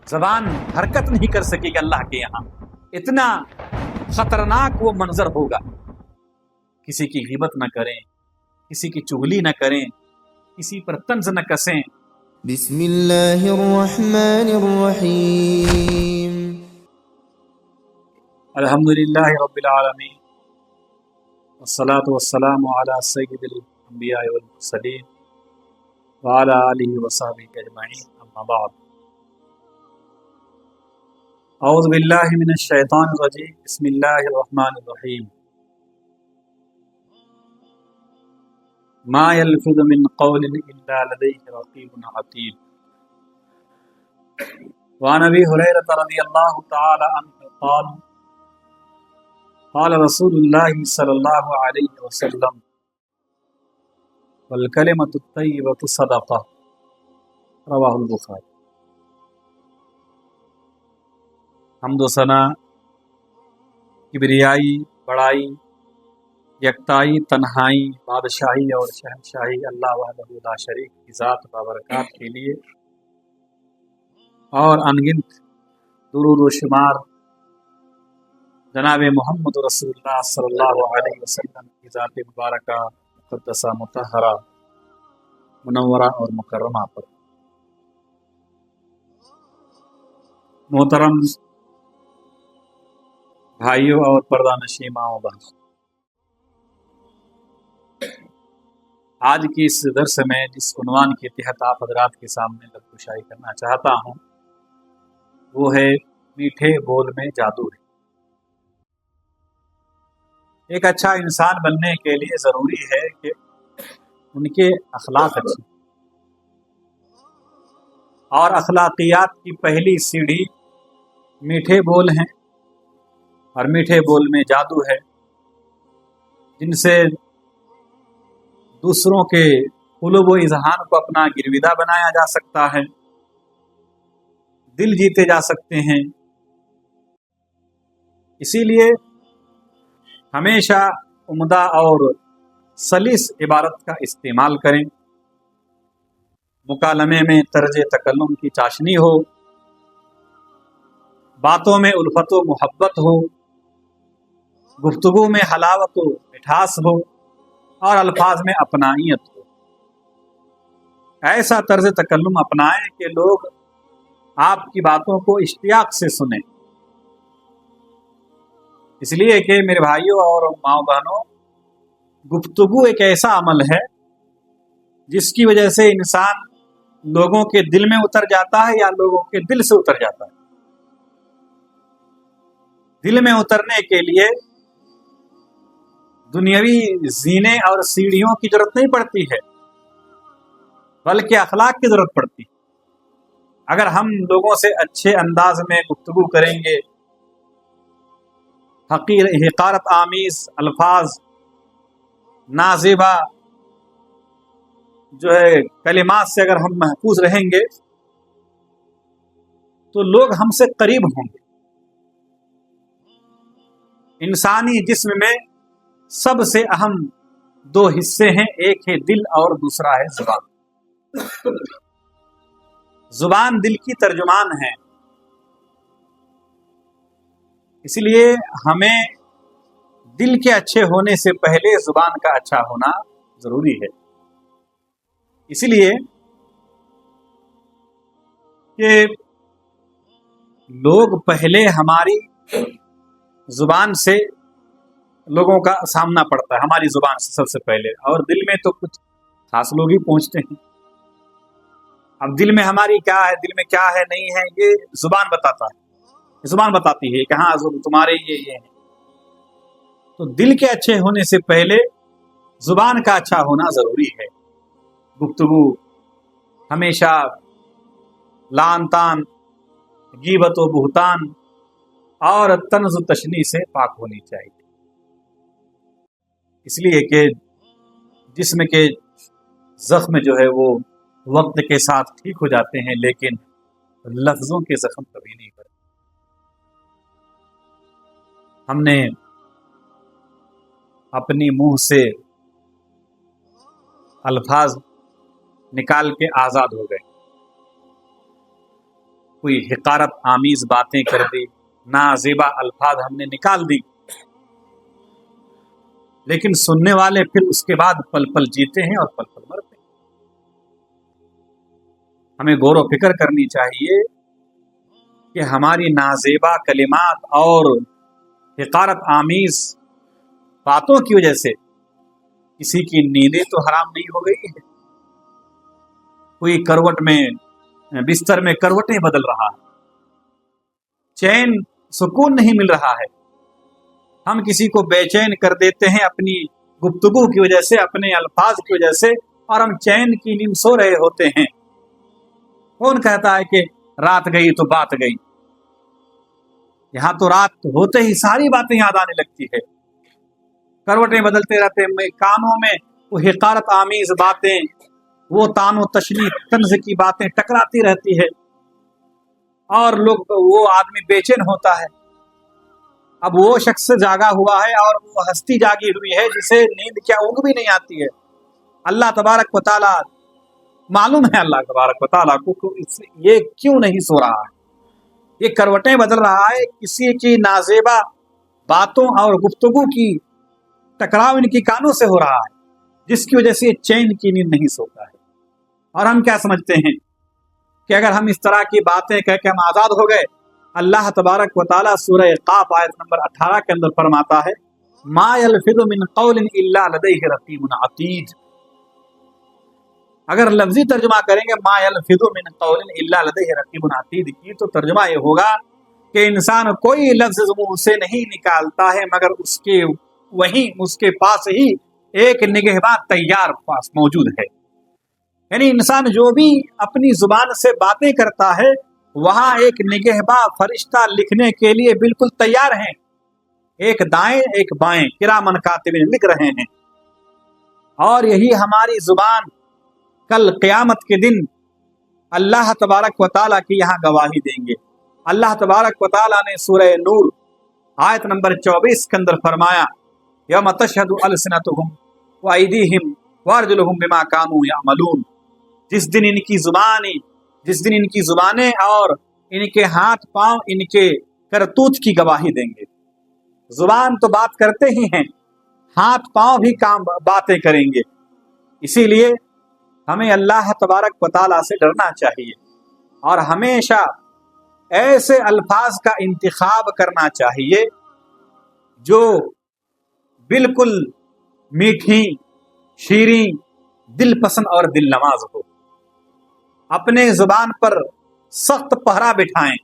زبان حرکت نہیں کر سکے گی اللہ کے یہاں، اتنا خطرناک وہ منظر ہوگا۔ کسی کی غیبت نہ کریں، کسی کی چغلی نہ کریں، کسی پر طنز نہ کسیں۔ بسم اللہ الرحمن الرحیم۔ الحمدللہ رب العالمین، والصلاة والسلام علی سید الانبیاء والمرسلین وعلی آلہ وصحبہ اجمعین، اما بعد۔ اعوذ باللہ من الشیطان الرجیم، بسم اللہ الرحمن الرحیم۔ ما یلفظ من قول الا لدیہ رقیب عتید۔ وعن ابی ہریرہ رضی اللہ تعالی عنہ قال قال رسول اللہ صلی اللہ علیہ وسلم والکلمۃ الطیبۃ صدقہ، رواہ البخاری۔ حمد و ثنا، کبریائی، بڑائی، یکتائی، تنہائی، بادشاہی اور شہنشاہی اللہ وحدہ لا شریک کی ذات بابرکات کے لیے، اور انگنت درود و شمار جناب محمد رسول اللہ صلی اللہ علیہ وسلم کی ذات مبارکہ مقدسہ مطہرہ منورہ اور مکرمہ پر۔ محترم بھائیوں اور پردہ نشین ماں و بہن، آج کی اس درس میں جس عنوان کے تحت آپ حضرات کے سامنے لبکشائی کرنا چاہتا ہوں وہ ہے میٹھے بول میں جادو ہے۔ ایک اچھا انسان بننے کے لیے ضروری ہے کہ ان کے اخلاق اچھے، اور اخلاقیات کی پہلی سیڑھی میٹھے بول ہیں، اور میٹھے بول میں جادو ہے جن سے دوسروں کے قلوب و اذہان کو اپنا گرویدہ بنایا جا سکتا ہے، دل جیتے جا سکتے ہیں۔ اسی لیے ہمیشہ عمدہ اور سلیس عبارت کا استعمال کریں، مکالمے میں طرز تکلم کی چاشنی ہو، باتوں میں الفت و محبت ہو، گفتگو میں حلاوت و مٹھاس ہو، اور الفاظ میں اپنائیت ہو۔ ایسا طرز تکلم اپنائیں کہ لوگ آپ کی باتوں کو اشتیاق سے سنیں۔ اس لیے کہ میرے بھائیوں اور ماؤں بہنوں، گفتگو ایک ایسا عمل ہے جس کی وجہ سے انسان لوگوں کے دل میں اتر جاتا ہے یا لوگوں کے دل سے اتر جاتا ہے۔ دل میں اترنے کے لیے دنیاوی زینے اور سیڑھیوں کی ضرورت نہیں پڑتی ہے، بلکہ اخلاق کی ضرورت پڑتی ہے۔ اگر ہم لوگوں سے اچھے انداز میں گفتگو کریں گے، حقارت آمیز الفاظ، نازیبا جو ہے کلمات سے اگر ہم محفوظ رہیں گے تو لوگ ہم سے قریب ہوں گے۔ انسانی جسم میں سب سے اہم دو حصے ہیں، ایک ہے دل اور دوسرا ہے زبان۔ زبان دل کی ترجمان ہے، اس لیے ہمیں دل کے اچھے ہونے سے پہلے زبان کا اچھا ہونا ضروری ہے۔ اس لیے کہ لوگ پہلے ہماری زبان سے لوگوں کا سامنا پڑتا ہے، ہماری زبان سے سب سے پہلے، اور دل میں تو کچھ خاص لوگ ہی پہنچتے ہیں۔ اب دل میں ہماری کیا ہے، دل میں کیا ہے نہیں ہے، یہ زبان بتاتا ہے، زبان بتاتی ہے کہ ہاں تمہارے یہ ہے۔ تو دل کے اچھے ہونے سے پہلے زبان کا اچھا ہونا ضروری ہے۔ گفتگو ہمیشہ لعن طعن، غیبت و بہتان اور طنز و تشنیع سے پاک ہونی چاہیے۔ اس لیے کہ جسم کے زخم جو ہے وہ وقت کے ساتھ ٹھیک ہو جاتے ہیں، لیکن لفظوں کے زخم کبھی نہیں بڑھتے۔ ہم نے اپنی منہ سے الفاظ نکال کے آزاد ہو گئے، کوئی حقارت आमीज बातें कर दी, नाज़ेबा अल्फाज हमने निकाल दी, लेकिन सुनने वाले फिर उसके बाद पल पल जीते हैं और पल पल मरते हैं। हमें गौर व फिक्र करनी चाहिए कि हमारी नाज़ेबा कलिमात और हिकारत आमीज बातों की वजह से किसी की नींदें तो हराम नहीं हो गई है। कोई करवट में, बिस्तर में करवटें बदल रहा है, चैन सुकून नहीं मिल रहा है, हम किसी को बेचैन कर देते हैं अपनी गुफ्तगू की वजह से, अपने अल्फाज की वजह से, और हम चैन की नींद सो रहे होते हैं। कौन कहता है कि रात गई तो बात गई? यहाँ तो रात होते ही सारी बातें याद आने लगती है, करवटें बदलते रहते हैं, कानों में वो हिकारत आमीज बातें, वो तानो तशनी तंज की बातें टकराती रहती है और लोग, वो आदमी बेचैन होता है। अब वो शख्स जागा हुआ है और वो हस्ती जागी हुई है जिसे नींद क्या ऊँग भी नहीं आती है। अल्लाह तबारक व तआला, मालूम है अल्लाह तबारक व तआला को ये क्यों नहीं सो रहा है, ये करवटें बदल रहा है, किसी की नाज़ेबा बातों और गुफ्तगू की टकराव इनकी कानों से हो रहा है, जिसकी वजह से चैन की नींद नहीं सोता है। और हम क्या समझते हैं कि अगर हम इस तरह की बातें कह के हम आज़ाद हो गए, अल्लाह तबारक व तआला सूरह क़ाफ आयत नंबर 18 के अंदर फरमाता है, मा यल्फिज़ु मिन क़ौलिन इल्ला लदैहि रक़ीबुन अतीद। अगर लफ्जी तर्जुमा करेंगे मा यल्फिज़ु मिन क़ौलिन इल्ला लदैहि रक़ीबुन अतीद की, तो तर्जुमा ये होगा कि इंसान कोई लफ्ज मुंह से नहीं निकालता है मगर उसके पास ही एक निगहबान तैयार पास मौजूद है। यानी इंसान जो भी अपनी जुबान से बातें करता है, वहां एक निगहबा फरिश्ता लिखने के लिए बिल्कुल तैयार हैं, एक दाएं एक बाएं किरामन कातिबिन लिख रहे हैं। और यही हमारी जुबान कल क़यामत के दिन अल्लाह तबारक व तआला की यहाँ गवाही देंगे। अल्लाह तबारक व तआला ने सूरह नूर आयत नंबर 24 के अंदर फरमाया, यौम तशहदु अलसिनतुहुम व अयदीहिम व अर्जुलुहुम बिमा कानू यअमलून। जिस दिन इनकी जुबानें और इनके हाथ पांव इनके करतूत की गवाही देंगे। जुबान तो बात करते ही हैं, हाथ पांव भी काम बातें करेंगे। इसीलिए हमें अल्लाह तबारक व तआला से डरना चाहिए और हमेशा ऐसे अल्फाज का इंतिखाब करना चाहिए जो बिल्कुल मीठी, शीरीं, दिल पसंद और दिल नवाज हो। अपने जुबान पर सख्त पहरा बिठाएं,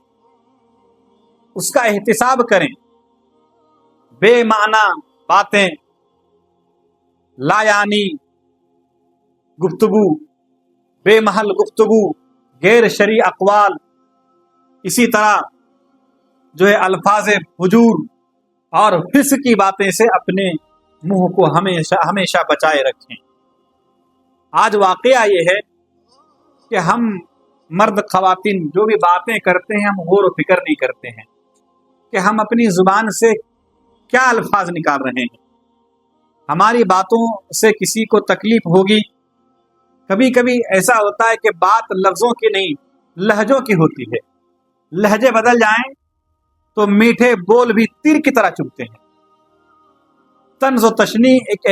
उसका एहतिसाब करें। बेमाना बातें, लायानी गुफ्तगू, बेमहल गुफ्तगू, गैर शरई अक़वाल, इसी तरह जो है अल्फाज फुजूर और फिस्क की बातें से अपने मुंह को हमेशा हमेशा बचाए रखें। आज वाक़या ये है कि हम मर्द ख़वातीन जो भी बातें करते हैं, हम गौर व फिक्र नहीं करते हैं कि हम अपनी ज़ुबान से क्या अल्फाज निकाल रहे हैं। हमारी बातों से किसी को तकलीफ होगी। कभी कभी ऐसा होता है कि बात लफ्ज़ों की नहीं, लहजों की होती है। लहजे बदल जाएं तो मीठे बोल भी तीर की तरह चुभते हैं। तंज़ व तशनी एक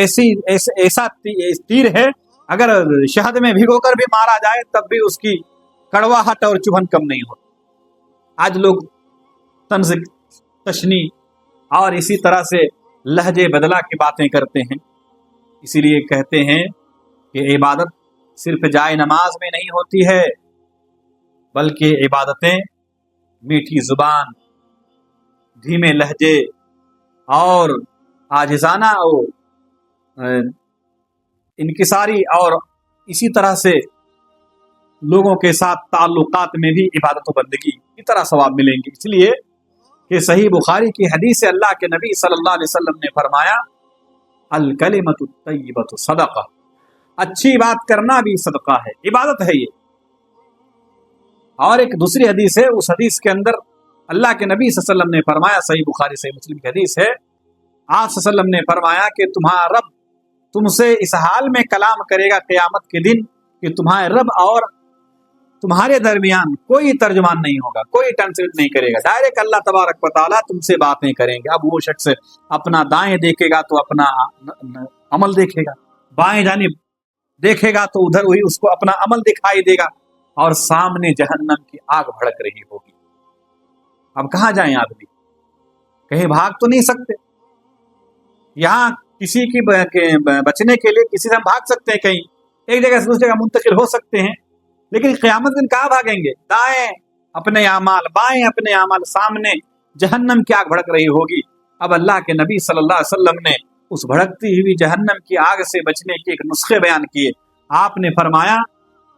ऐसा तीर है, अगर शहद में भिगोकर भी मारा जाए तब भी उसकी कड़वाहट और चुभन कम नहीं होती। आज लोग तंज़ तशनी और इसी तरह से लहजे बदला की बातें करते हैं। इसीलिए कहते हैं कि इबादत सिर्फ जाए नमाज में नहीं होती है, बल्कि इबादतें मीठी जुबान, धीमे लहजे और आजिज़ाना और इनकिसारी और इसी तरह से लोगों के साथ ताल्लुकात में भी इबादत व बंदगी की तरह सवाब मिलेंगे। इसलिए कि सही बुखारी की हदीस से अल्लाह के नबी सल्लल्लाहु अलैहि वसल्लम ने फरमाया, अल कलिमतु तय्यबतु सदका, अच्छी बात करना भी सदका है, इबादत है ये। और एक दूसरी हदीस है, उस हदीस के अंदर अल्लाह के नबी सल्लल्लाहु अलैहि वसल्लम ने फरमाया, सही बुखारी सही मुस्लिम की हदीस है, आप सल्लल्लाहु अलैहि वसल्लम ने फरमाया कि तुम्हारा रब तुमसे इस हाल में कलाम करेगा क़यामत के दिन कि तुम्हारे रब और तुम्हारे दरमियान कोई तर्जुमान नहीं होगा, कोई ट्रांसलेट नहीं करेगा, डायरेक्ट अल्लाह तबारक व तआला तुमसे बातें करेंगे। अब वो शख्स अपना दाएं देखेगा तो अपना अमल देखेगा, बाएं जानिब देखेगा तो उधर वही उसको अपना अमल दिखाई देगा, और सामने जहन्नम की आग भड़क रही होगी। अब कहाँ जाएं आदमी, कहीं भाग तो नहीं सकते। यहाँ किसी की बचने के लिए किसी से हम भाग सकते हैं, कहीं एक जगह से दूसरी जगह मुंतकिल हो सकते हैं, लेकिन क़यामत दिन कहाँ भागेंगे? दाएं अपने अमाल, बाएं अपने अमाल, सामने जहन्नम की आग भड़क रही होगी। अब अल्लाह के नबी सल्लल्लाहु अलैहि वसल्लम ने उस भड़कती हुई जहन्नम की आग से बचने के एक नुस्खे बयान किए। आपने फरमाया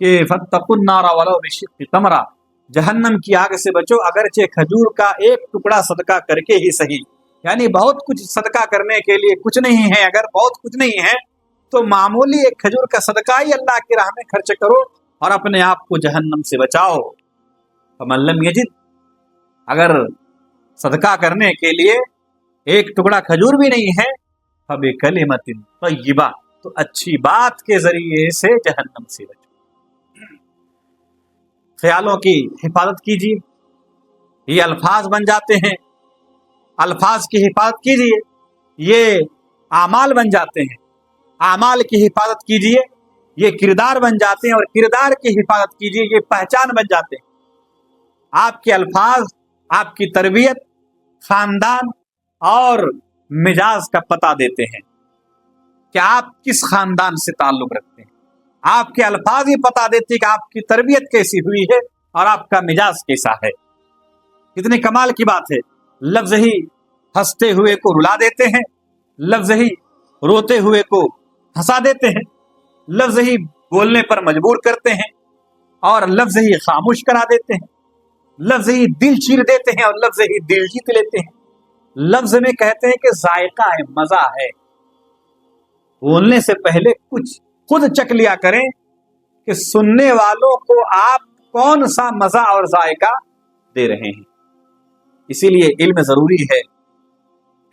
कि फत्तकुन नारा वलो बिशिक्कि तमरा, जहन्नम की आग से बचो अगरचे खजूर का एक टुकड़ा सदका करके ही सही। यानी बहुत कुछ सदका करने के लिए कुछ नहीं है, अगर बहुत कुछ नहीं है तो मामूली एक खजूर का सदका ही अल्लाह की राह में खर्च करो और अपने आप को जहन्नम से बचाओ। फमन लम यजिद, अगर सदका करने के लिए एक टुकड़ा खजूर भी नहीं है, फबि कलिमतिन तय्यिबा, तो अच्छी बात के जरिए से जहन्नम से बचो। ख्यालों की हिफाजत कीजिए, ये अल्फाज बन जाते हैं, अल्फाज की हिफाजत कीजिए, ये आमाल बन जाते हैं, आमाल की हिफाजत कीजिए, ये किरदार बन जाते हैं, और किरदार की हिफाजत कीजिए, ये पहचान बन जाते हैं। आपके अल्फाज आपकी तरबियत, खानदान और मिजाज का पता देते हैं कि आप किस खानदान से ताल्लुक रखते हैं। आपके अल्फाज ही पता देते हैं कि आपकी तरबियत कैसी हुई है और आपका मिजाज कैसा है। कितने कमाल की बात है, लफ्ज ही हंसते हुए को रुला देते हैं, लफ्ज ही रोते हुए को हंसा देते हैं, लफ्ज ही बोलने पर मजबूर करते हैं और लफ्ज ही खामोश करा देते हैं, लफ्ज ही दिल चीर देते हैं और लफ्ज ही दिल जीत लेते हैं। लफ्ज में कहते हैं कि जायका है, मजा है। बोलने से पहले कुछ खुद चख लिया करें कि सुनने वालों को आप कौन सा मजा और जायका दे रहे हैं। इसीलिए इल्म जरूरी है।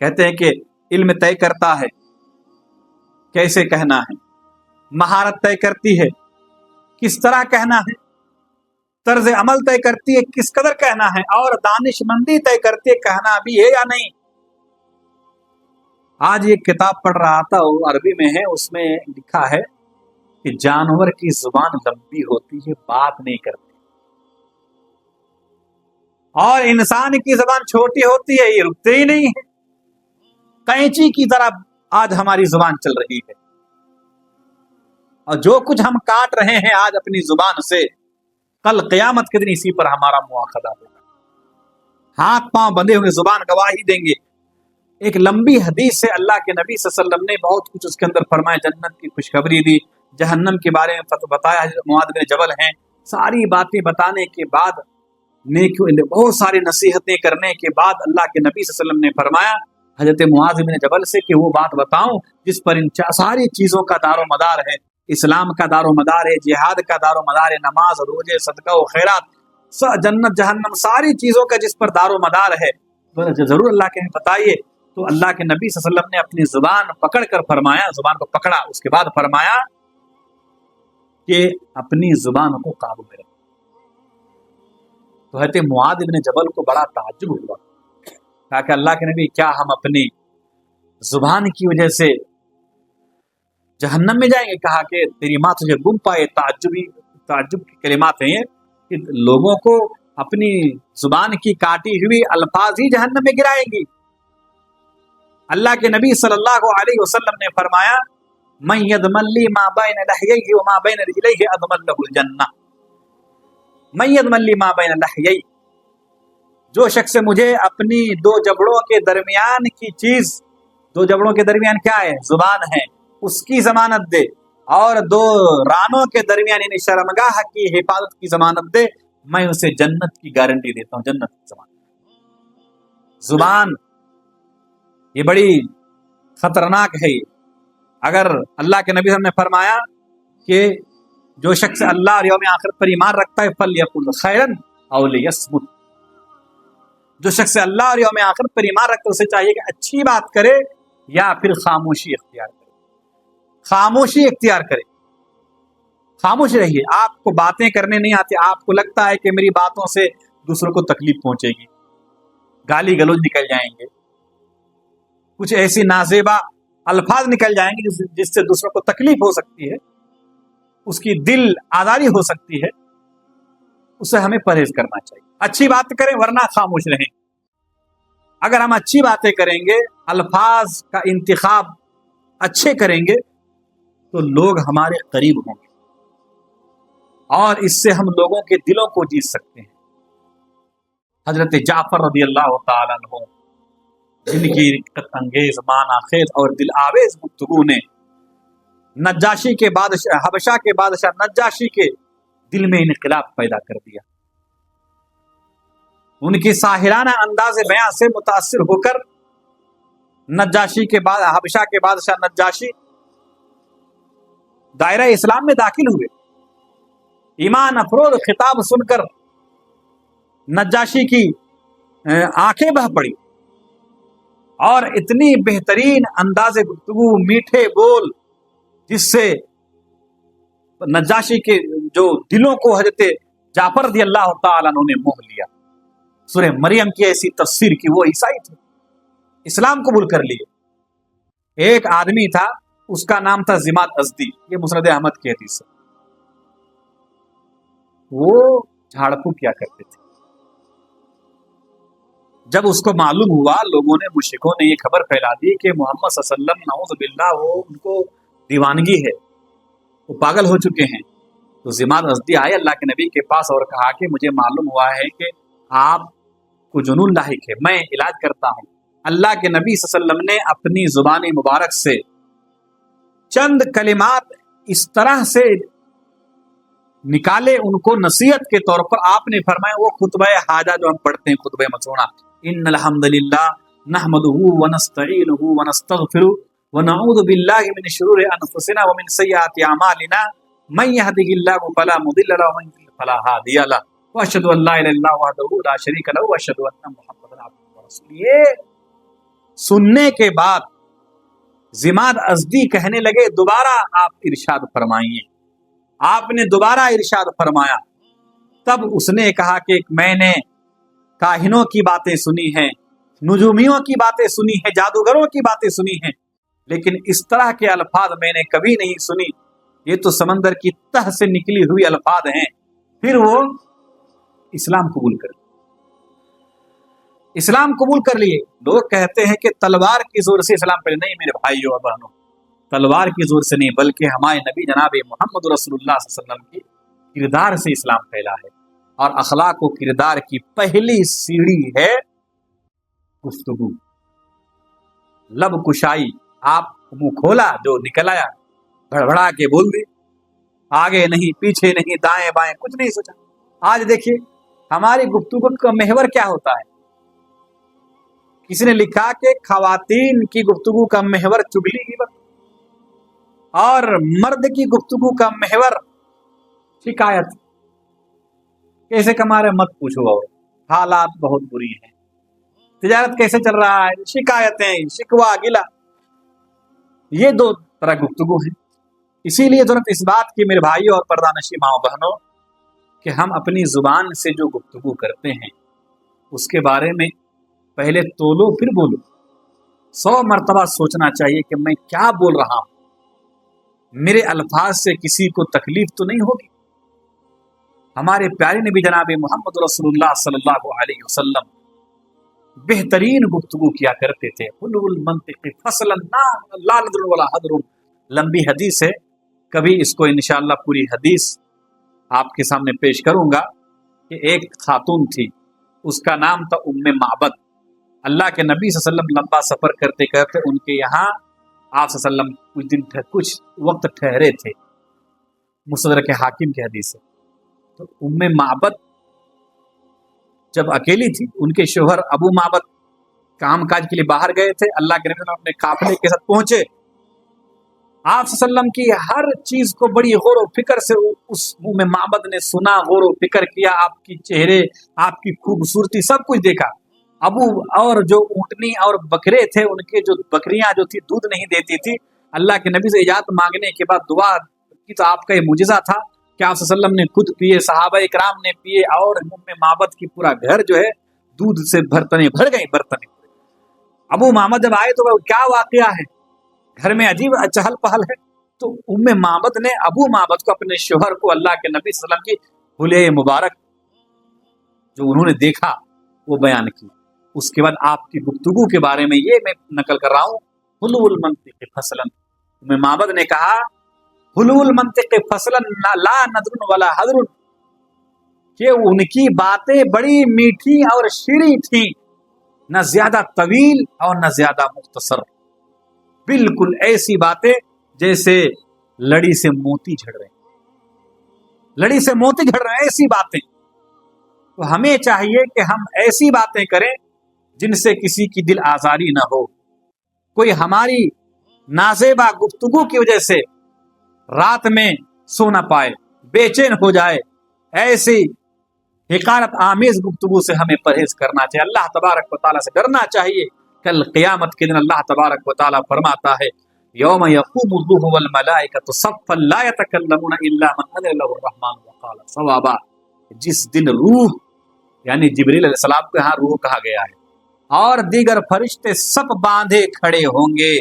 कहते हैं कि इल्म तय करता है कैसे कहना है, महारत तय करती है किस तरह कहना है, तर्ज अमल तय करती है किस कदर कहना है, और दानिशमंदी तय करती है कहना भी है या नहीं। आज एक किताब पढ़ रहा था, वो अरबी में है, उसमें लिखा है कि जानवर की जुबान लंबी होती है, बात नहीं करती, और इंसान की जुबान छोटी होती है, ये रुकते ही नहीं है। कैंची की तरह आज हमारी जुबान चल रही है, और जो कुछ हम काट रहे हैं आज अपनी जुबान से, कल क़यामत के दिन इसी पर हमारा मुआखदा होगा। हाथ पांव बंधे हुए जुबान गवाही देंगे। एक लंबी हदीस से अल्लाह के नबी सल्लल्लाहु अलैहि वसल्लम ने बहुत कुछ उसके अंदर फरमाया, जन्नत की खुशखबरी दी, जहन्नम के बारे में बताया, मुआद बिन जबल हैं। सारी बातें बताने के बाद, बहुत सारी नसीहतें करने के बाद अल्लाह के नबी सल्लल्लाहु अलैहि वसल्लम ने फरमाया हजरत मुआज बिन जबल से कि वो बात बताऊं जिस पर इन सारी चीजों का दारो मदार है। इस्लाम का दारो मदार है, जिहाद का दारो मदार है, नमाज, रोजे, सदका व खैरात, जन्नत जहन्नम, सारी चीजों का जिस पर दारो मदार है, तो जरूर अल्लाह के बताइए। तो अल्लाह के नबी सल्लल्लाहु अलैहि वसल्लम ने अपनी जुबान पकड़ कर फरमाया, जुबान को पकड़ा, उसके बाद फरमाया कि अपनी जुबान को काबू में रखो। तो हजरत मुआद इब्न जबल को बड़ा ताज्जुब हुआ, कहा कि अल्लाह के नबी, क्या हम अपनी जुबान की वजह से जहन्नम में जाएंगे? कहा कि तेरी माँ तुझे गुम पाए। ताज्जुब की कलिमात हैं कि लोगों को अपनी जुबान की काटी हुई अल्फाज ही जहन्नम में गिराएंगी। अल्लाह के नबी सल्लल्लाहु अलैहि वसल्लम ने फरमाया, मन यदमल्ली मा बैन लहयैहि व मा बैन रिजलैहि अदमल्लहुल जन्नह। मन यदमल्ली मा बैन लहयैहि, जो शख्स मुझे अपनी दो जबड़ों के दरमियान की चीज, दो जबड़ों के दरमियान क्या है? जुबान है, उसकी जमानत दे, और दो रानों के दरमियान यानी शर्मगाह की हिफाजत की जमानत दे, मैं उसे जन्नत की गारंटी देता हूं, जन्नत की जमानत। जुबान ये बड़ी खतरनाक है। अगर अल्लाह के नबी ने फरमाया कि जो शख्स अल्लाह और यौम आखिरत पर ईमान रखता है फल्यकुल खैरन औ लियस्मुत, जो शख्स अल्लाह और यौम आखिरत पर ईमान रखता है उसे चाहिए कि अच्छी बात करे या फिर खामोशी इख्तियार करे। खामोशी इख्तियार करे, خاموش رہیے. آپ کو باتیں کرنے نہیں آتی, آپ کو لگتا ہے کہ میری باتوں سے دوسروں کو تکلیف پہنچے گی, گالی گلوچ نکل جائیں گے, کچھ ایسی نازیبا الفاظ نکل جائیں گے جس سے دوسروں کو تکلیف ہو سکتی ہے, اس کی دل آزاری ہو سکتی ہے, اس سے ہمیں پرہیز کرنا چاہیے. اچھی بات کریں ورنہ خاموش رہیں. اگر ہم اچھی باتیں کریں گے, الفاظ کا انتخاب اچھے کریں گے, تو لوگ ہمارے قریب ہوں گے اور اس سے ہم لوگوں کے دلوں کو جیت سکتے ہیں. حضرت جعفر رضی اللہ تعالیٰ عنہ, جن کی رقت انگیز, معنی خیز اور دل آویز گفتگو نے نجاشی کے بادشاہ, حبشہ کے بادشاہ نجاشی کے دل میں انقلاب پیدا کر دیا. ان کی ساحرانہ انداز بیان سے متاثر ہو کر نجاشی کے بعد حبشہ کے بادشاہ نجاشی دائرہ اسلام میں داخل ہوئے. ایمان افروز خطاب سن کر نجاشی کی آنکھیں بہہ پڑی اور اتنی بہترین انداز گفتگو, میٹھے بول, جس سے نجاشی کے جو دلوں کو حضرت جعفر رضی اللہ تعالیٰ عنہ نے موہ لیا. سورہ مریم کی ایسی تفسیر کی, وہ عیسائی تھے, اسلام قبول کر لیے. ایک آدمی تھا, اس کا نام تھا ضماد ازدی, یہ مسند احمد کی حدیث ہے. وہ جھاڑ پھونک کیا کرتے تھے. جب اس کو معلوم ہوا, لوگوں نے, مشرکوں نے یہ خبر پھیلا دی کہ محمد صلی اللہ علیہ وسلم نعوذ باللہ وہ ان کو دیوانگی ہے, وہ پاگل ہو چکے ہیں, تو ضماد ازدی آئے اللہ کے نبی کے پاس اور کہا کہ مجھے معلوم ہوا ہے کہ آپ کو جنون لاحق ہے, میں علاج کرتا ہوں. اللہ کے نبی صلی اللہ علیہ وسلم نے اپنی زبان مبارک سے چند کلمات اس طرح سے نکالے ان کو نصیحت کے طور پر. آپ نے فرمایا وہ خطبہ حاجہ جو ہم پڑھتے ہیں, خطبہ مسعونہ, ان الحمدللہ نحمده ونستعینه ونستغفره ونعوذ باللہ من شرور انفسنا ومن سیئات اعمالنا من يهده الله فلا مضل له ومن يضلل فلا هادی له واشهد ان لا اله الا الله وحده لا شريك له واشهد ان محمدا عبده ورسوله. یہ سننے کے بعد ضماد ازدی کہنے لگے دوبارہ آپ ارشاد فرمائیے. آپ نے دوبارہ ارشاد فرمایا. تب اس نے کہا کہ میں نے کاہنوں کی باتیں سنی ہیں, نجومیوں کی باتیں سنی ہیں, جادوگروں کی باتیں سنی ہیں, لیکن اس طرح کے الفاظ میں نے کبھی نہیں سنی. یہ تو سمندر کی تہ سے نکلی ہوئی الفاظ ہیں. پھر وہ اسلام قبول کر لیے. اسلام قبول کر لیے. لوگ کہتے ہیں کہ تلوار کی زور سے اسلام پہلے. نہیں میرے بھائیوں اور بہنوں, تلوار کی زور سے نہیں, بلکہ ہمارے نبی جناب محمد رسول اللہ صلی اللہ علیہ وسلم کی کردار سے اسلام پھیلا ہے. اور اخلاق و کردار کی پہلی سیڑھی ہے گفتگو, لب کشائی. آپ منہ کھولا, جو نکل آیا بڑبڑا کے بول دی, آگے نہیں پیچھے نہیں دائیں بائیں کچھ نہیں سوچا. آج دیکھیے ہماری گفتگو کا محور کیا ہوتا ہے. کسی نے لکھا کہ خواتین کی گفتگو کا محور چگلی غیبت اور مرد کی گفتگو کا محور شکایت. کیسے کما رہے مت پوچھو, اور حالات بہت بری ہیں, تجارت کیسے چل رہا ہے, شکایتیں, شکوا, گلا. یہ دو طرح گفتگو ہیں. اسی لیے ضرورت اس بات کی میرے بھائیوں اور پردانشی ماؤں بہنوں کہ ہم اپنی زبان سے جو گفتگو کرتے ہیں اس کے بارے میں پہلے تولو پھر بولو. 100 مرتبہ سوچنا چاہیے کہ میں کیا بول رہا ہوں, میرے الفاظ سے کسی کو تکلیف تو نہیں ہوگی. ہمارے پیارے نبی جناب محمد رسول اللہ صلی اللہ علیہ وسلم بہترین گفتگو کیا کرتے تھے. حلو المنطق فصلا لا نذر ولا حذر. لمبی حدیث ہے, کبھی اس کو انشاءاللہ پوری حدیث آپ کے سامنے پیش کروں گا. کہ ایک خاتون تھی, اس کا نام تھا ام معبد. اللہ کے نبی صلی اللہ علیہ وسلم لمبا سفر کرتے کرتے ان کے یہاں آپ صلی اللہ علیہ وسلم کچھ وقت ٹھہرے تھے. مستدرک حاکم کی حدیث ہے. تو ام معبد جب اکیلی تھی, ان کے شوہر ابو معبد کام کاج کے لیے باہر گئے تھے. اللہ کے نبی اپنے قافلے کے ساتھ پہنچے. آپ صلی اللہ علیہ وسلم کی ہر چیز کو بڑی غور و فکر سے اس ام معبد نے سنا, غور و فکر کیا. آپ کی چہرے, آپ کی خوبصورتی, سب کچھ دیکھا. ابو اور جو اونٹنی اور بکرے تھے, ان کے جو بکریاں جو تھی دودھ نہیں دیتی تھی, اللہ کے نبی سے اجازت مانگنے کے بعد دعا کی تو آپ کا یہ معجزہ تھا. क्या आप सल्लल्लाहु अलैहि वसल्लम ने खुद पिए, सहाबा इकराम ने पिए, और उम्मे माबद की पूरा घर जो है दूध से बर्तने भर गए बर्तने। अबू मामद जब आए तो क्या वाकया है, घर में अजीब चहल पहल है। तो उम्मे माबद ने अबू माबद को, अपने शोहर को, अल्लाह के नबी सल्लल्लाहु अलैहि वसल्लम की हुलिया मुबारक जो उन्होंने देखा वो बयान की। उसके बाद आपकी गुफ्तगू के बारे में ये मैं नकल कर रहा हूँ, हुलुल मंतिक़ फसलन, उम्मे माबद ने कहा हुलुल मंतिक़ फसलन ला नदरुन वला हदरुन, कि उनकी बातें बड़ी मीठी और शीरी थी, न ज्यादा तवील और न ज्यादा मुख्तसर, बिल्कुल ऐसी बातें जैसे लड़ी से मोती झड़ रहे, लड़ी से मोती झड़ रहे, ऐसी बातें। तो हमें चाहिए कि हम ऐसी बातें करें जिनसे किसी की दिल आजारी न हो, कोई हमारी नाजेबा गुफ्तगू की वजह से रात में सो ना पाए, बेचैन हो जाए। ऐसी हिकारत आमेज गुफ्तगू से हमें परहेज करना चाहिए, अल्लाह तबारक व तआला से डरना चाहिए। कल क़यामत के दिन अल्लाह तबारक व तआला फरमाता है, यौम यक़ूमु रूहु वल मलाइकतु सफ़्फ़न ला यतकल्लमूना इल्ला मन अज़िन लहु अर्रहमान व क़ाल सवाबा। जिस दिन रूह यानी जिब्रील अलैहिस्सलाम को यहाँ रूह कहा गया है, और दीगर फरिश्ते सब बांधे खड़े होंगे।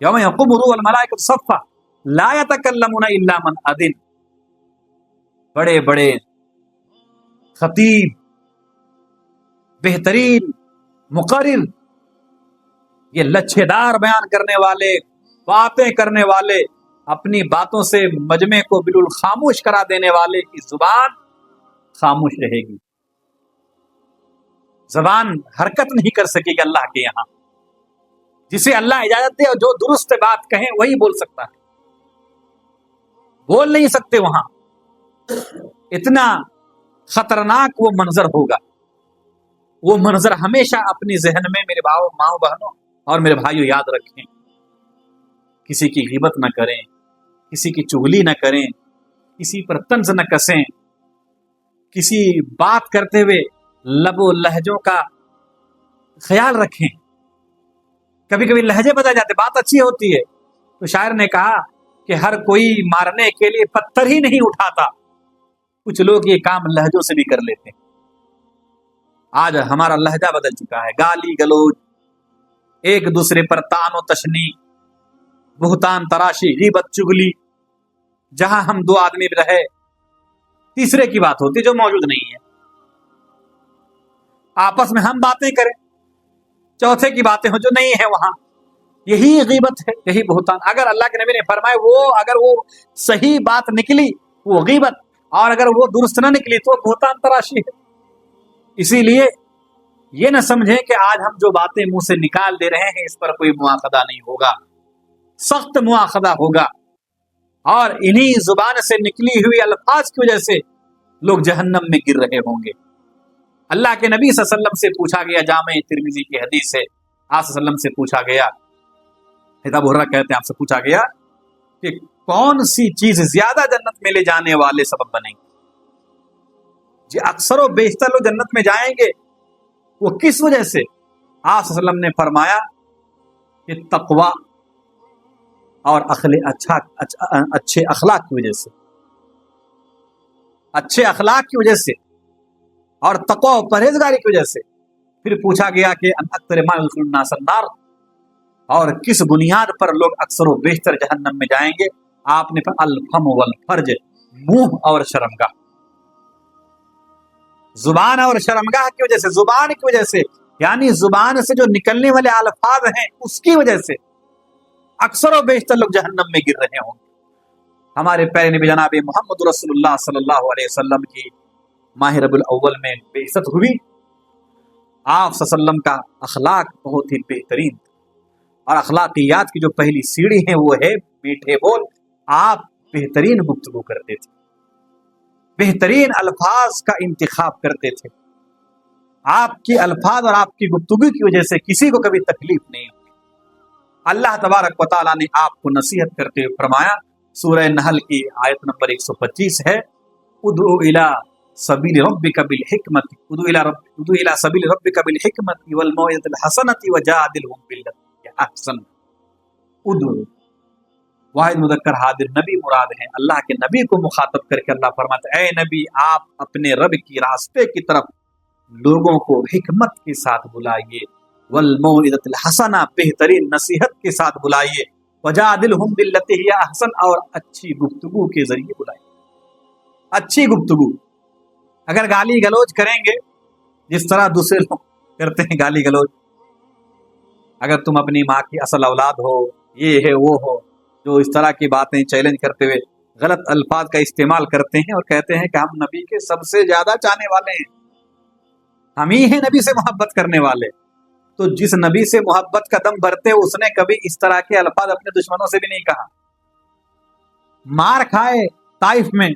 यौम यक़ूमु रूहु वल मलाइकतु सफ़्फ़ा ला यतकल्लमूना इल्ला मन अज़िन। बड़े बड़े खतीब, बेहतरीन मुक़र्रिर, ये लच्छेदार बयान करने वाले, बातें करने वाले, अपनी बातों से मजमे को बिल्कुल खामोश करा देने वाले की जुबान खामोश रहेगी, जबान हरकत नहीं कर सकेगी अल्लाह के यहाँ। जिसे अल्लाह इजाजत दे और जो दुरुस्त बात कहें वही बोल सकता है, बोल नहीं सकते वहां। इतना खतरनाक वो मंजर होगा। वो मंजर हमेशा अपनी जहन में मेरे माओ बहनों और मेरे भाइयों याद रखें। किसी की ग़ीबत न करें, किसी की चुगली न करें, किसी पर तंज न कसें, किसी बात करते हुए लबो लहजों का ख्याल रखें। कभी कभी लहजे बदल जाते, बात अच्छी होती है। तो शायर ने कहा कि हर कोई मारने के लिए पत्थर ही नहीं उठाता, कुछ लोग ये काम लहजों से भी कर लेते हैं। आज हमारा लहजा बदल चुका है, गाली गलौज, एक दूसरे पर तानो तशनी, बुहतान तराशी, ग़ीबत चुगली। जहां हम दो आदमी रहे, तीसरे की बात होती जो मौजूद नहीं है, आपस में हम बातें करें, चौथे की बातें हो जो नहीं है वहां, यही ग़ीबत है, यही बुहतान। अगर अल्लाह के नबी ने फरमाए अगर वो सही बात निकली वो ग़ीबत, और अगर वो दुरुस्त न निकली तो बुहतान तराशी है। इसीलिए ये न समझें कि आज हम जो बातें मुंह से निकाल दे रहे हैं इस पर कोई मुआखदा नहीं होगा, सख्त मुआखदा होगा। और इन्हीं जुबान से निकली हुई अल्फाज की वजह से लोग जहन्नम में गिर रहे होंगे। अल्लाह के नबी सल्लल्लाहु अलैहि वसल्लम से पूछा गया, जामे तिरमिज़ी की हदीस है, आप सल्लल्लाहु अलैहि वसल्लम से पूछा गया, अबू हुरैरा कहते हैं आपसे पूछा गया कि कौन सी चीज ज्यादा जन्नत में ले जाने वाले सबब बनेंगे। जी अक्सर व बेशतर लोग जन्नत में जाएंगे, वो किस वजह से? आप सल्लल्लाहु अलैहि वसल्लम ने फरमाया कि तकवा और अच्छे अखलाक की वजह से, अच्छे अखलाक की वजह से और तकवा और परहेजगारी की वजह से। फिर पूछा गया कि अक्तर मा यदखुलुन नास अन्नार, और किस बुनियाद पर लोग अक्सर व बेशतर जहन्नम में जाएंगे। आपने अल फम वल फर्ज, मुंह और शर्मगाह, जुबान और शर्मगाह की वजह से, जुबान की वजह से, यानी जुबान से जो निकलने वाले अल्फाज हैं उसकी वजह से अक्सर व बेशतर लोग जहन्नम में गिर रहे होंगे। हमारे प्यारे नबी जनाब मोहम्मद रसूलुल्लाह सल्लल्लाहु अलैहि वसल्लम की माह रबीउल अव्वल में बेइज्जत हुई। आप सल्लल्लाहु अलैहि वसल्लम का अखलाक बहुत ही बेहतरीन, और अखलाकियात की जो पहली सीढ़ी है वो है मीठे बोल। आप बेहतरीन गुफ्तगू करते थे, बेहतरीन अल्फाज का इंतखाब करते थे। आपके अल्फाज और आपकी गुफ्तगू की वजह से किसी को कभी तकलीफ नहीं हुई। अल्लाह तबारक व तआला ने आपको नसीहत करते हुए फरमाया, सूरह नहल की आयत नंबर 125 है, उदउ इला सबील रब्बिका बिल हिकमति, उदउ इला सबील रब्बिका बिल हिकमति वल मौइज़तिल हसनति वजादिलहुम बिल्लती हिय अहसन। उदउ, वाहिद मुदक्कर हादिर नबी मुराद हैं। अल्लाह के नबी को मुखातब करके अल्लाह फरमाता है, ए नबी आप अपने रब की रास्ते की तरफ लोगों को हिकमत के साथ बुलाइए, वल मौइदतुल हसना बेहतरीन नसीहत के साथ बुलाइए, वजादिलहुम बिल्लती हिया अहसन और अच्छी गुफ्तगू के जरिए बुलाइए। अच्छी गुफ्तगू, अगर गाली गलौज करेंगे जिस तरह दूसरे लोग करते हैं गाली गलौज, अगर तुम अपनी माँ की असल औलाद हो, ये है वो हो, जो इस तरह की बातें चैलेंज करते हुए गलत अल्फाज का इस्तेमाल करते हैं और कहते हैं कि हम नबी के सबसे ज्यादा चाहने वाले हैं, हम ही हैं नबी से मोहब्बत करने वाले, तो जिस नबी से मोहब्बत का दम भरते उसने कभी इस तरह के अल्फाज अपने दुश्मनों से भी नहीं कहा। मार खाए ताइफ में,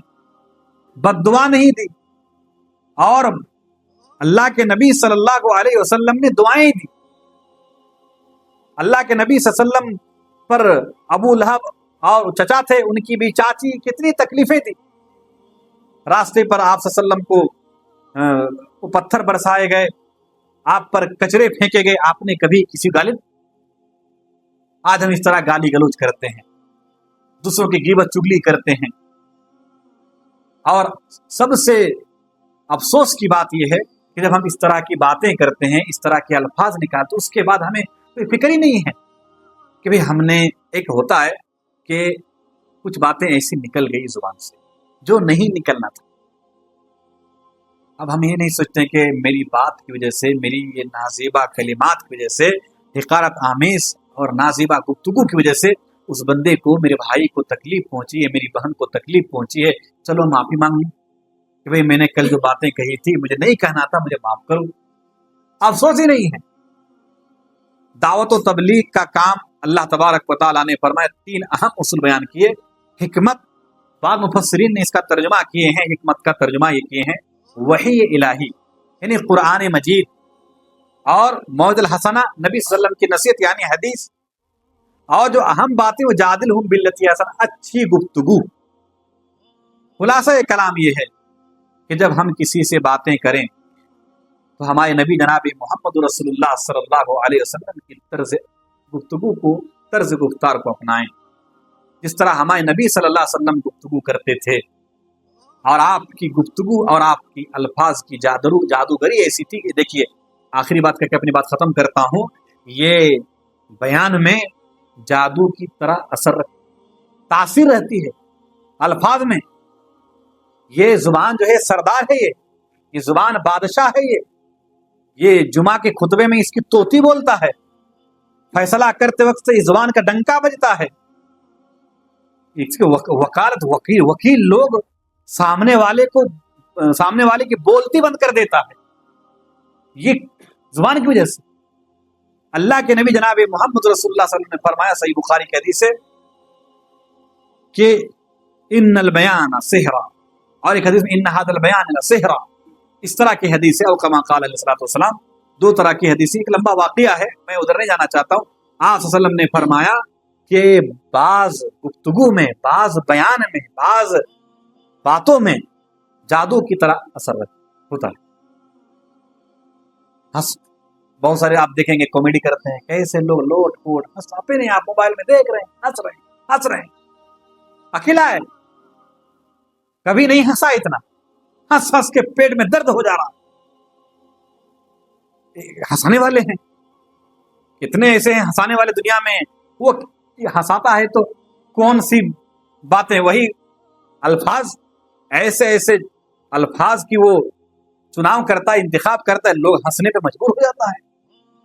बद्दुआ नहीं दी, और अल्लाह के नबी सल्लल्लाहु अलैहि वसल्लम ने दुआएं दी। अल्लाह के नबी सल्लल्लाहु अलैहि वसल्लम पर अबू लहब और चचा थे, उनकी भी चाची, कितनी तकलीफें दी। रास्ते पर आप सल्लल्लाहु अलैहि वसल्लम को पत्थर बरसाए गए, आप पर कचरे फेंके गए, आपने कभी किसी गाली। आज हम इस तरह गाली गलौज करते हैं, दूसरों की गीबत चुगली करते हैं, और सबसे अफसोस की बात यह है कि जब हम इस तरह की बातें करते हैं, इस तरह के अल्फाज निकालते, उसके बाद हमें कोई फिक्र ही नहीं है कि भाई हमने, एक होता है कि कुछ बातें ऐसी निकल गई जुबान से जो नहीं निकलना था। अब हम ये नहीं सोचते कि मेरी बात की वजह से, मेरी ये नाजीबा कलिमात की वजह से, हिकारत आमेज और नाजीबा गुफ्तगू की वजह से उस बंदे को, मेरे भाई को तकलीफ पहुंची है, मेरी बहन को तकलीफ पहुंची है, चलो माफी मांग लूं कि भाई मैंने कल जो बातें कही थी मुझे नहीं कहना था, मुझे माफ करो। अफसोस ही नहीं है। दावत व तबलीग का काम अल्लाह तबारक व तआला ने फरमाया, 3 अहम उसूल बयान किए। हिकमत, बाद मुफस्सिरीन ने इसका तर्जुमा किए हैं, हिकमत का तर्जुमा ये किए हैं वही इलाही यानी कुरान मजीद, और मौइदुल हसना नबी सल्लल्लाहु अलैहि वसल्लम की नसीहत यानी हदीस, और जो अहम बातें वो जादिलहुम बिल्लती हसन, अच्छी गुफ्तगू। खुलासा कलाम ये है कि जब हम किसी से बातें करें तो हमारे नबी जनाब मोहम्मद रसूलुल्लाह सल्लल्लाहु अलैहि वसल्लम की तर्ज गुफ्तगू को, तर्ज गुफ्तार को अपनाएं, जिस तरह हमारे नबी सल्लल्लाहु अलैहि वसल्लम गुफ्तगू करते थे। और आपकी गुफ्तगू और आपकी अल्फाज की जादूगरी ऐसी थी कि देखिए, आखिरी बात करके अपनी बात खत्म करता हूँ, ये बयान में जादू की तरह असर, तासीर रहती है अल्फाज में। ये जुबान जो है सरदार है, ये जुबान बादशाह है, ये जुमा के खुतबे में इसकी तोती बोलता है, फैसला करते वक्त इस जुबान का डंका बजता है, इसके वकालत वकील लोग सामने वाले की बोलती बंद कर देता है, ये जुबान की वजह से। अल्लाह के नबी जनाब मोहम्मद रसूलुल्लाह सल्लल्लाहु अलैहि वसल्लम ने फरमाया, सही बुखारी की हदीस है कि इन्नल बयान सिहरा, और एक हदीस में इन्न हादल बयान सिहरा, इस तरह की हदीस है। और कमा क़ाल अलैहिस्सलातु वस्सलाम, 2 तरह की हदीस, एक लंबा वाक़िया है, मैं उधर नहीं जाना चाहता हूँ। आप सल्लल्लाहु अलैहि वसल्लम ने फरमाया कि बाज गुफ्तगू में, बाज बयान में, बाज बातों में जादू की तरह असर होता है। हंस, बहुत सारे आप देखेंगे कॉमेडी करते हैं, कैसे लोग लोट पोट हंसाते नहीं, आप मोबाइल में देख रहे हैं, हंस रहे हैं, अकेला है, कभी नहीं हंसा इतना, हंस हंस के पेट में दर्द हो जा रहा। हंसाने वाले हैं कितने ऐसे हैं, हंसाने वाले दुनिया में। वो हंसाता है तो कौन सी बातें, वही अल्फाज, ऐसे ऐसे अल्फाज की वो चुनाव करता है, इंतखाब करता है, लोग हंसने पे मजबूर हो जाता है।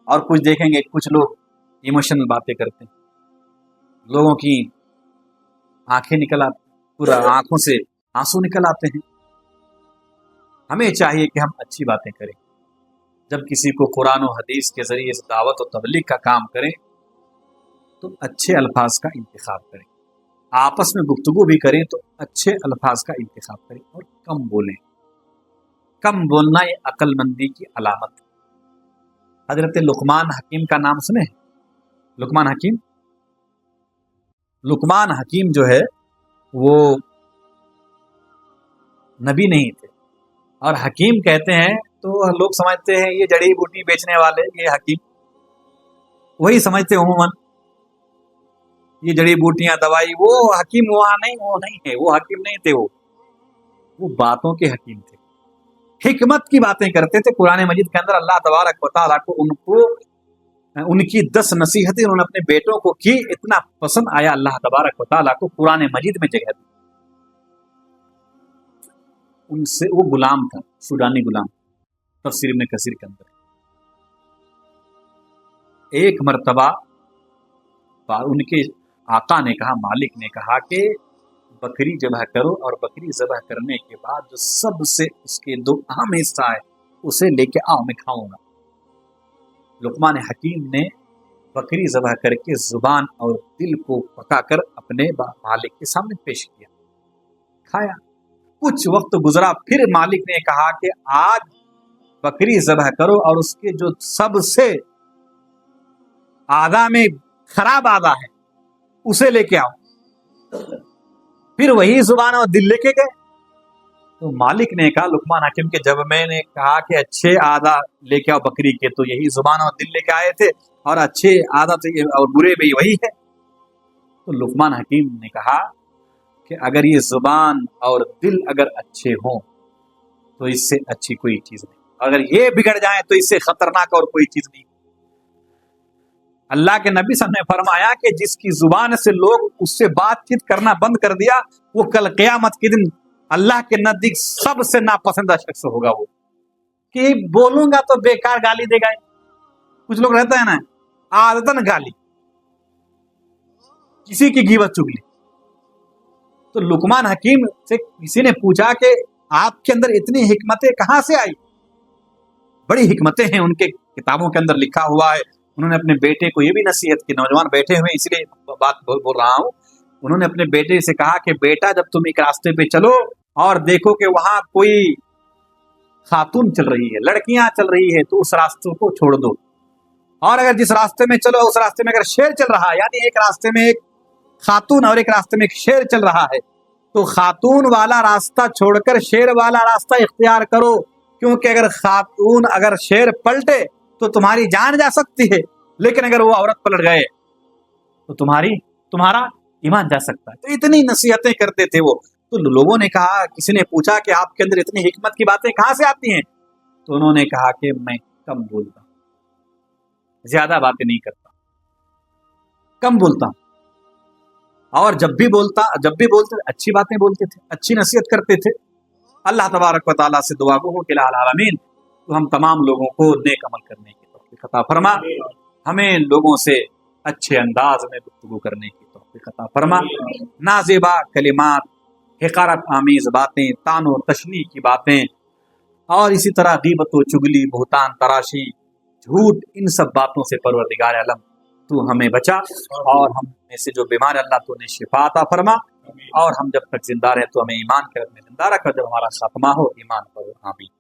और कुछ देखेंगे, कुछ लोग इमोशनल बातें करते हैं, लोगों की आंखें निकल आती, पूरा आंखों से आंसू निकल आते हैं। हमें चाहिए कि हम अच्छी बातें करें, जब किसी को कुरान और हदीस के जरिए से दावत और तबलीग का काम करें तो अच्छे अल्फाज का इंतखाब करें, आपस में गुफ्तगू भी करें तो अच्छे अल्फाज का इंतखाब करें, और कम बोलें। कम बोलना ये अक्लमंदी की अलामत है। हजरत लुकमान हकीम का नाम सुने? लुकमान हकीम जो है वो नबी नहीं थे, और हकीम कहते हैं तो लोग समझते हैं ये जड़ी बूटी बेचने वाले, ये हकीम, वही समझते हैं उम्मन। یہ جڑی بوٹیاں دوائی، وہ حکیم وہاں نہیں، وہ نہیں ہے، وہ حکیم نہیں تھے، وہ باتوں کے حکیم تھے، حکمت کی باتیں کرتے تھے۔ قرآن مجید کے اندر اللہ تبارک و تعالیٰ کو ان کی 10 نصیحتیں انہوں نے اپنے بیٹوں کو کی، اتنا پسند آیا اللہ تبارک و تعالیٰ کو، قرآن مجید میں جگہ دی۔ ان سے وہ غلام تھا، سودانی غلام، تفسیر ابن کثیر کے اندر۔ ایک مرتبہ ان کے آقا نے کہا، مالک نے کہا کہ بکری ذبح کرو، اور بکری ذبح کرنے کے بعد جو سب سے اس کے 2 اہم حصہ ہے اسے لے کے آؤ، میں کھاؤں گا۔ لقمان حکیم نے بکری ذبح کر کے زبان اور دل کو پکا کر اپنے مالک کے سامنے پیش کیا، کھایا۔ کچھ وقت گزرا، پھر مالک نے کہا کہ آج بکری ذبح کرو اور اس کے جو سب سے آدھا میں خراب آدھا ہے اسے لے کے آؤ۔ پھر وہی زبان اور دل لے کے گئے۔ تو مالک نے کہا لقمان حکیم کہ جب میں نے کہا کہ اچھے آدھا لے کے آؤ بکری کے، تو یہی زبان اور دل لے کے آئے تھے، اور اچھے آدھا تو اور برے بھی وہی ہے۔ تو لقمان حکیم نے کہا کہ اگر یہ زبان اور دل اگر اچھے ہوں تو اس سے اچھی کوئی چیز نہیں، اگر یہ بگڑ جائیں تو اس سے خطرناک اور کوئی چیز نہیں۔ اللہ کے نبی صلی اللہ علیہ وسلم نے فرمایا کہ جس کی زبان سے لوگ اس سے بات چیت کرنا بند کر دیا، وہ کل قیامت کے دن اللہ کے نزدیک سب سے ناپسندہ شخص ہوگا۔ وہ کہ بولوں گا تو بیکار گالی دے گا، کچھ لوگ رہتا ہے نا عادتاً گالی، کسی کی غیبت چگلی۔ تو لقمان حکیم سے کسی نے پوچھا کہ آپ کے اندر اتنی حکمتیں کہاں سے آئی؟ بڑی حکمتیں ہیں ان کے کتابوں کے اندر لکھا ہوا ہے۔ انہوں نے اپنے بیٹے کو یہ بھی نصیحت کی، نوجوان بیٹھے ہوئے اس لیے بات بول رہا ہوں، انہوں نے اپنے بیٹے سے کہا کہ بیٹا جب تم ایک راستے پہ چلو اور دیکھو کہ وہاں کوئی خاتون چل رہی ہے، لڑکیاں چل رہی ہے، تو اس راستے کو چھوڑ دو، اور اگر جس راستے میں چلو اس راستے میں اگر شیر چل رہا ہے، یعنی ایک راستے میں ایک خاتون اور ایک راستے میں ایک شیر چل رہا ہے، تو خاتون والا راستہ چھوڑ کر شیر والا راستہ اختیار کرو، کیونکہ اگر خاتون اگر شیر پلٹے تو تمہاری جان جا سکتی ہے، لیکن اگر وہ عورت پلٹ گئے تو تمہارا ایمان جا سکتا ہے۔ تو اتنی نصیحتیں کرتے تھے وہ۔ تو لوگوں نے کہا، کسی نے پوچھا کہ آپ کے اندر اتنی حکمت کی باتیں کہاں سے آتی ہیں؟ تو انہوں نے کہا کہ میں کم بولتا ہوں، زیادہ باتیں نہیں کرتا، کم بولتا ہوں، اور جب بھی بولتے اچھی باتیں بولتے تھے، اچھی نصیحت کرتے تھے۔ اللہ تبارک و تعالیٰ سے دعا گو کہ الہ العالمین تو ہم تمام لوگوں کو نیک عمل کرنے کی توفیق عطا فرما، ہمیں لوگوں سے اچھے انداز میں گفتگو کرنے کی توفیق عطا فرما، نازیبا کلمات، حقارت آمیز باتیں، طعن و تشنیع کی باتیں، اور اسی طرح غیبت و چگلی، بہتان تراشی، جھوٹ، ان سب باتوں سے پروردگار عالم تو ہمیں بچا، اور ہم میں سے جو بیمار اللہ تو نے شفا عطا فرما، اور ہم جب تک زندہ رہے تو ہمیں ایمان کے رکھ میں زندہ رکھ، اور جب ہمارا خاتمہ ہو ایمان پر، آمین۔